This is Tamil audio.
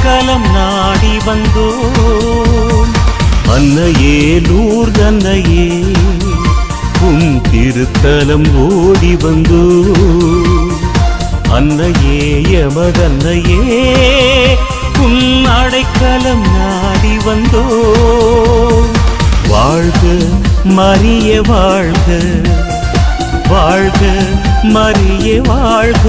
அடைக்கலம் நாடி வந்தோம். அன்னையே லூர்து அன்னையே உன் திருத்தலம் ஓடி வந்தோம். அன்னையே எமதன்னையே உன் அடைக்கலம் நாடி வந்தோம். வாழ்க மரிய வாழ்க, வாழ்க மரிய வாழ்க.